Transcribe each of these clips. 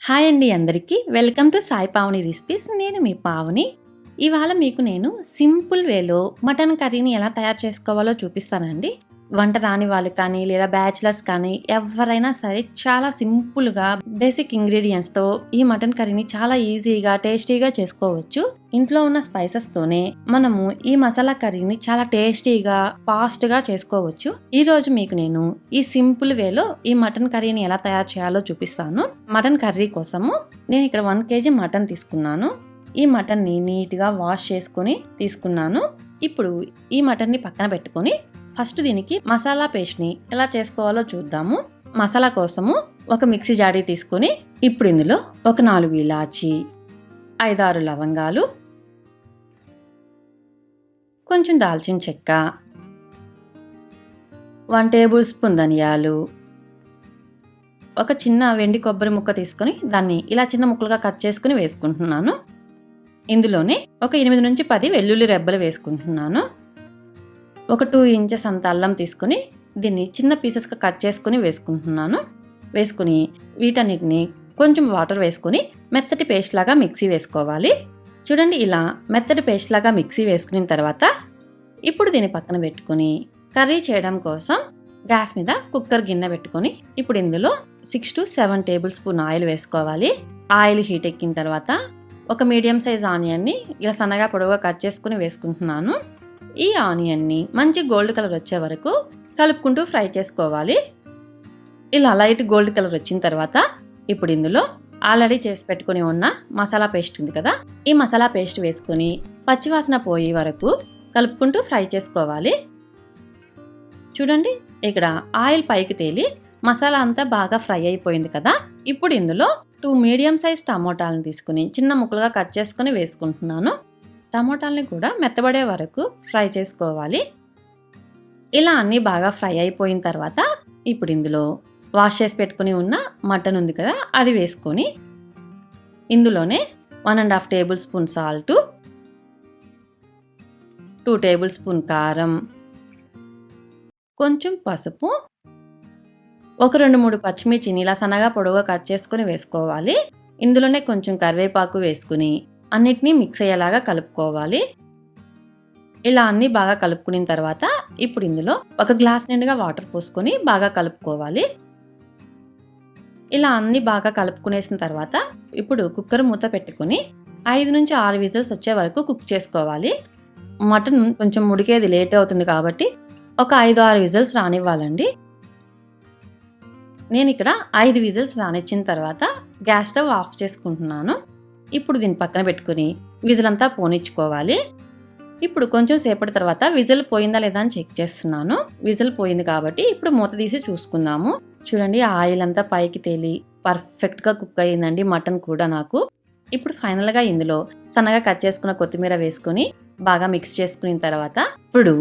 Hi అండి అందరికీ welcome to Sai Pavani recipes. నేను మీ పావని. ఇవాళ మీకు నేను సింపుల్ వేలో మటన్ కర్రీని ఎలా తయారు చేసుకోవాలో చూపిస్తానండి. వంట రాని వాళ్ళు కానీ లేదా బ్యాచిలర్స్ కానీ ఎవరైనా సరే చాలా సింపుల్గా బేసిక్ ఇంగ్రీడియంట్స్తో ఈ మటన్ కర్రీని చాలా ఈజీగా టేస్టీగా చేసుకోవచ్చు. ఇంట్లో ఉన్న స్పైసెస్తోనే మనము ఈ మసాలా కర్రీని చాలా టేస్టీగా ఫాస్ట్గా చేసుకోవచ్చు. ఈ రోజు మీకు నేను ఈ సింపుల్ వేలో ఈ మటన్ కర్రీని ఎలా తయారు చేయాలో చూపిస్తాను. మటన్ కర్రీ కోసము నేను ఇక్కడ 1 kg మటన్ తీసుకున్నాను. ఈ మటన్ని నీట్గా వాష్ చేసుకుని తీసుకున్నాను. ఇప్పుడు ఈ మటన్ని పక్కన పెట్టుకొని ఫస్ట్ దీనికి మసాలా పేస్ట్ని ఎలా చేసుకోవాలో చూద్దాము. మసాలా కోసము ఒక మిక్సీ జాడీ తీసుకొని ఇప్పుడు ఇందులో ఒక 4 ఇలాచి, 5-6 లవంగాలు, కొంచెం దాల్చిన చెక్క, 1 టేబుల్ స్పూన్ ధనియాలు, ఒక చిన్న వెండి కొబ్బరి ముక్క తీసుకొని దాన్ని ఇలా చిన్న ముక్కలుగా కట్ చేసుకుని వేసుకుంటున్నాను. ఇందులోనే ఒక 8 నుంచి 10 వెల్లుల్లి రెబ్బలు వేసుకుంటున్నాను. ఒక 2 ఇంచెస్ అంత అల్లం తీసుకుని దీన్ని చిన్న పీసెస్గా కట్ చేసుకుని వేసుకుంటున్నాను. వేసుకుని వీటన్నిటిని కొంచెం వాటర్ వేసుకుని మెత్తటి పేస్ట్ లాగా మిక్సీ వేసుకోవాలి. చూడండి, ఇలా మెత్తటి పేస్ట్ లాగా మిక్సీ వేసుకున్న తర్వాత ఇప్పుడు దీన్ని పక్కన పెట్టుకుని కర్రీ చేయడం కోసం గ్యాస్ మీద కుక్కర్ గిన్నె పెట్టుకొని ఇప్పుడు ఇందులో 6 to 7 టేబుల్ స్పూన్ ఆయిల్ వేసుకోవాలి. ఆయిల్ హీట్ ఎక్కిన తర్వాత ఒక మీడియం సైజ్ ఆనియన్ని ఇలా సన్నగా పొడవుగా కట్ చేసుకుని వేసుకుంటున్నాను. ఈ ఆనియన్ని మంచి గోల్డ్ కలర్ వచ్చే వరకు కలుపుకుంటూ ఫ్రై చేసుకోవాలి. ఇలా లైట్ గోల్డ్ కలర్ వచ్చిన తర్వాత ఇప్పుడు ఇందులో ఆల్రెడీ చేసి పెట్టుకుని ఉన్న మసాలా పేస్ట్ ఉంది కదా, ఈ మసాలా పేస్ట్ వేసుకుని పచ్చివాసన పోయే వరకు కలుపుకుంటూ ఫ్రై చేసుకోవాలి. చూడండి, ఇక్కడ ఆయిల్ పైకి తేలి మసాలా అంతా బాగా ఫ్రై అయిపోయింది కదా. ఇప్పుడు ఇందులో 2 మీడియం సైజ్ టమోటాలను తీసుకుని చిన్న ముక్కలుగా కట్ చేసుకుని వేసుకుంటున్నాను. టమోటాలని కూడా మెత్తబడే వరకు ఫ్రై చేసుకోవాలి. ఇలా అన్నీ బాగా ఫ్రై అయిపోయిన తర్వాత ఇప్పుడు ఇందులో వాష్ చేసి పెట్టుకుని ఉన్న మటన్ ఉంది కదా, అది వేసుకొని ఇందులోనే 1.5 table spoon salt, 2 table spoon కారం, కొంచెం పసుపు, ఒక 2-3 పచ్చిమిర్చిని ఇలా సన్నగా పొడవుగా కట్ చేసుకుని వేసుకోవాలి. ఇందులోనే కొంచెం కరివేపాకు వేసుకుని అన్నిటినీ మిక్స్ అయ్యేలాగా కలుపుకోవాలి. ఇలా అన్నీ బాగా కలుపుకున్న తర్వాత ఇప్పుడు ఇందులో ఒక గ్లాస్ నిండుగా వాటర్ పోసుకొని బాగా కలుపుకోవాలి. ఇలా అన్నీ బాగా కలుపుకునేసిన తర్వాత ఇప్పుడు కుక్కర్ మూత పెట్టుకుని 5 నుంచి 6 విజిల్స్ వచ్చే వరకు కుక్ చేసుకోవాలి. మటన్ కొంచెం ఉడికేది లేట్ అవుతుంది కాబట్టి ఒక 5-6 విజిల్స్ రానివ్వాలండి. నేను ఇక్కడ 5 విజిల్స్ రానిచ్చిన తర్వాత గ్యాస్ స్టవ్ ఆఫ్ చేసుకుంటున్నాను. ఇప్పుడు దీన్ని పక్కన పెట్టుకుని విజిల్ అంతా పోనిచ్చుకోవాలి. ఇప్పుడు కొంచెం సేపటి తర్వాత విజిల్ పోయిందా లేదా అని చెక్ చేస్తున్నాను. విజిల్ పోయింది కాబట్టి ఇప్పుడు మూత తీసి చూసుకుందాము. చూడండి, ఆయిల్ అంతా పైకి తేలి పర్ఫెక్ట్గా కుక్ అయ్యిందండి మటన్ కూడా నాకు. ఇప్పుడు ఫైనల్గా ఇందులో సన్నగా కట్ చేసుకున్న కొత్తిమీర వేసుకుని బాగా మిక్స్ చేసుకున్న తర్వాత ఇప్పుడు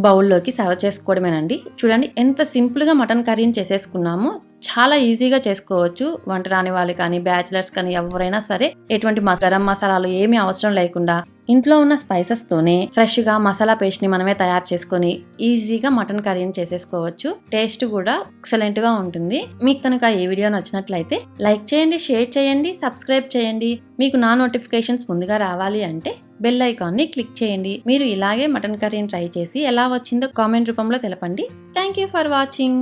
బౌల్లోకి సర్వ్ చేసుకోవడమేనండి. చూడండి, ఎంత సింపుల్గా మటన్ కర్రీని చేసేసుకున్నాము. చాలా ఈజీగా చేసుకోవచ్చు. వంట రాని వాళ్ళు కానీ బ్యాచిలర్స్ కానీ ఎవరైనా సరే ఎటువంటి గరం మసాలాలు ఏమీ అవసరం లేకుండా ఇంట్లో ఉన్న స్పైసెస్తోనే ఫ్రెష్గా మసాలా పేస్ట్ని మనమే తయారు చేసుకొని ఈజీగా మటన్ కర్రీని చేసేసుకోవచ్చు. టేస్ట్ కూడా ఎక్సలెంట్గా ఉంటుంది. మీకు కనుక ఈ వీడియో నచ్చినట్లయితే లైక్ చేయండి, షేర్ చేయండి, సబ్స్క్రైబ్ చేయండి. మీకు నా నోటిఫికేషన్స్ ముందుగా రావాలి అంటే బెల్ ఐకాన్ని క్లిక్ చేయండి. మీరు ఇలాగే మటన్ కర్రీని ట్రై చేసి ఎలా వచ్చిందో కామెంట్ రూపంలో తెలపండి. Thank you for watching.